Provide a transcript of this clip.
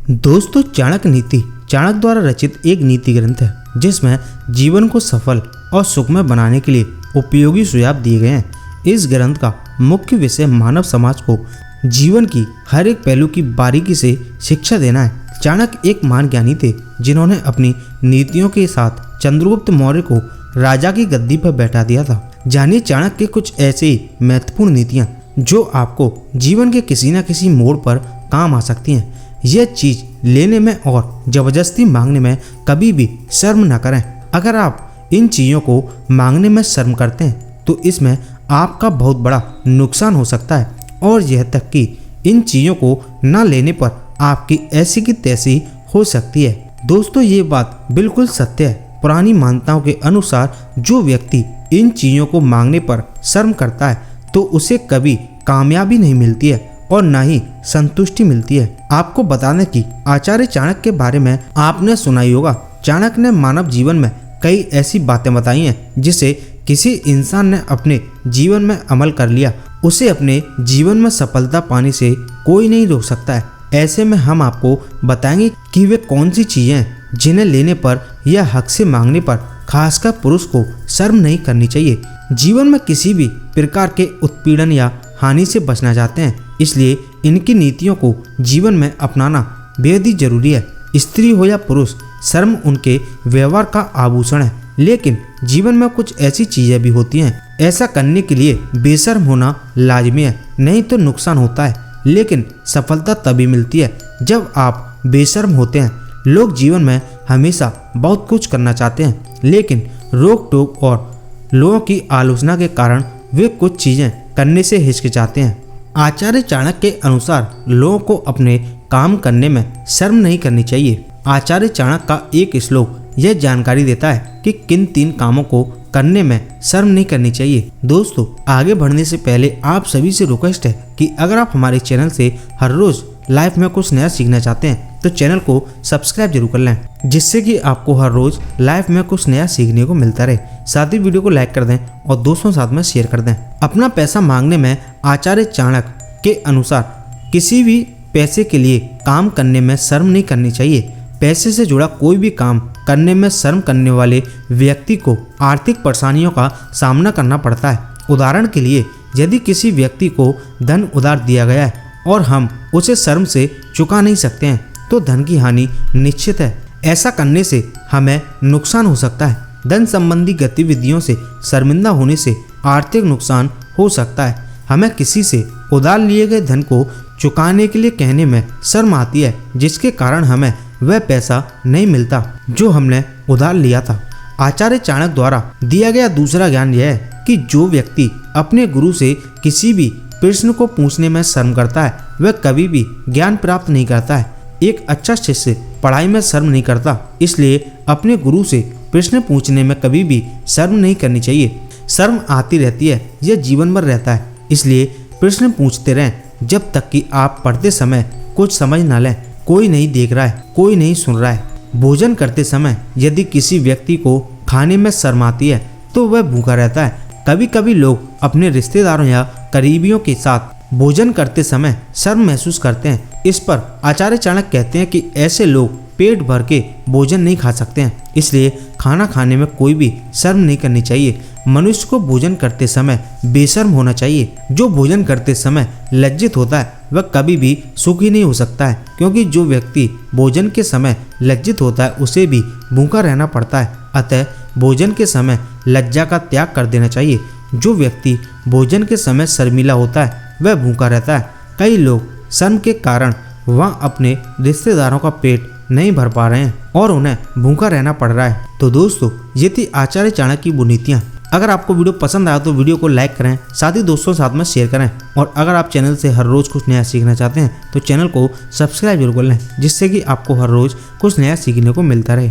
दोस्तों, चाणक्य नीति चाणक्य द्वारा रचित एक नीति ग्रंथ है जिसमें जीवन को सफल और सुखमय बनाने के लिए उपयोगी सुझाव दिए गए हैं। इस ग्रंथ का मुख्य विषय मानव समाज को जीवन की हर एक पहलू की बारीकी से शिक्षा देना है। चाणक्य एक महान ज्ञानी थे जिन्होंने अपनी नीतियों के साथ चंद्रगुप्त मौर्य को राजा की गद्दी पर बैठा दिया था। जानिए चाणक्य के कुछ ऐसे महत्वपूर्ण नीतियाँ जो आपको जीवन के किसी न किसी मोड़ पर काम आ सकती हैं। यह चीज लेने में और जबरदस्ती मांगने में कभी भी शर्म न करें। अगर आप इन चीज़ों को मांगने में शर्म करते हैं तो इसमें आपका बहुत बड़ा नुकसान हो सकता है और यह तक कि इन चीज़ों को न लेने पर आपकी ऐसी की तैसी हो सकती है। दोस्तों, ये बात बिल्कुल सत्य है। पुरानी मान्यताओं के अनुसार जो व्यक्ति इन चीज़ों को मांगने पर शर्म करता है तो उसे कभी कामयाबी नहीं मिलती है और न ही संतुष्टि मिलती है। आपको बता दें कि आचार्य चाणक्य के बारे में आपने सुना ही होगा। चाणक्य ने मानव जीवन में कई ऐसी बातें बताई हैं जिसे किसी इंसान ने अपने जीवन में अमल कर लिया उसे अपने जीवन में सफलता पाने से कोई नहीं रोक सकता है। ऐसे में हम आपको बताएंगे कि वे कौन सी चीजें हैं जिन्हें लेने पर या हक से मांगने पर खासकर पुरुष को शर्म नहीं करनी चाहिए। जीवन में किसी भी प्रकार के उत्पीड़न या हानि से बचना चाहते हैं, इसलिए इनकी नीतियों को जीवन में अपनाना बेहद ही जरूरी है। स्त्री हो या पुरुष, शर्म उनके व्यवहार का आभूषण है, लेकिन जीवन में कुछ ऐसी चीजें भी होती हैं। ऐसा करने के लिए बेशर्म होना लाजमी है, नहीं तो नुकसान होता है। लेकिन सफलता तभी मिलती है जब आप बेशर्म होते हैं। लोग जीवन में हमेशा बहुत कुछ करना चाहते हैं, लेकिन रोक टोक और लोगों की आलोचना के कारण वे कुछ चीजें करने से हिचकिचाते हैं। आचार्य चाणक्य के अनुसार लोगों को अपने काम करने में शर्म नहीं करनी चाहिए। आचार्य चाणक्य का एक श्लोक यह जानकारी देता है कि किन 3 कामों को करने में शर्म नहीं करनी चाहिए। दोस्तों, आगे बढ़ने से पहले आप सभी से रिक्वेस्ट है कि अगर आप हमारे चैनल से हर रोज लाइफ में कुछ नया सीखना चाहते हैं तो चैनल को सब्सक्राइब जरूर कर लें, जिससे कि आपको हर रोज लाइफ में कुछ नया सीखने को मिलता रहे। साथ ही वीडियो को लाइक कर दें और दोस्तों साथ में शेयर कर दें। अपना पैसा मांगने में आचार्य चाणक्य के अनुसार किसी भी पैसे के लिए काम करने में शर्म नहीं करनी चाहिए। पैसे से जुड़ा कोई भी काम करने में शर्म करने वाले व्यक्ति को आर्थिक परेशानियों का सामना करना पड़ता है। उदाहरण के लिए, यदि किसी व्यक्ति को धन उधार दिया गया है और हम उसे शर्म से चुका नहीं सकते हैं तो धन की हानि निश्चित है। ऐसा करने से हमें नुकसान हो सकता है। धन संबंधी गतिविधियों से शर्मिंदा होने से आर्थिक नुकसान हो सकता है। हमें किसी से उधार लिए गए धन को चुकाने के लिए कहने में शर्म आती है, जिसके कारण हमें वह पैसा नहीं मिलता जो हमने उधार लिया था। आचार्य चाणक्य द्वारा दिया गया दूसरा ज्ञान यह है कि जो व्यक्ति अपने गुरु से किसी भी प्रश्न को पूछने में शर्म करता है वह कभी भी ज्ञान प्राप्त नहीं करता है। एक अच्छा शिष्य पढ़ाई में शर्म नहीं करता, इसलिए अपने गुरु से प्रश्न पूछने में कभी भी शर्म नहीं करनी चाहिए। शर्म आती रहती है, यह जीवन भर रहता है, इसलिए प्रश्न पूछते रहें जब तक कि आप पढ़ते समय कुछ समझ न लें। कोई नहीं देख रहा है, कोई नहीं सुन रहा है। भोजन करते समय यदि किसी व्यक्ति को खाने में शर्म आती है तो वह भूखा रहता है। कभी कभी लोग अपने रिश्तेदारों या करीबियों के साथ भोजन करते समय शर्म महसूस करते हैं। इस पर आचार्य चाणक्य कहते हैं कि ऐसे लोग पेट भर के भोजन नहीं खा सकते हैं, इसलिए खाना खाने में कोई भी शर्म नहीं करनी चाहिए। मनुष्य को भोजन करते समय बेशर्म होना चाहिए। जो भोजन करते समय लज्जित होता है वह कभी भी सुखी नहीं हो सकता है, क्योंकि जो व्यक्ति भोजन के समय लज्जित होता है उसे भी भूखा रहना पड़ता है। अतः भोजन के समय लज्जा का त्याग कर देना चाहिए। जो व्यक्ति भोजन के समय शर्मिला होता है वह भूखा रहता है। कई लोग शर्म के कारण वहाँ अपने रिश्तेदारों का पेट नहीं भर पा रहे हैं और उन्हें भूखा रहना पड़ रहा है। तो दोस्तों, ये थी आचार्य चाणक्य की बुनीतियाँ। अगर आपको वीडियो पसंद आया तो वीडियो को लाइक करें, साथ ही दोस्तों साथ में शेयर करें। और अगर आप चैनल से हर रोज कुछ नया सीखना चाहते हैं तो चैनल को सब्सक्राइब जरूर कर लें, जिससे कि आपको हर रोज कुछ नया सीखने को मिलता रहे।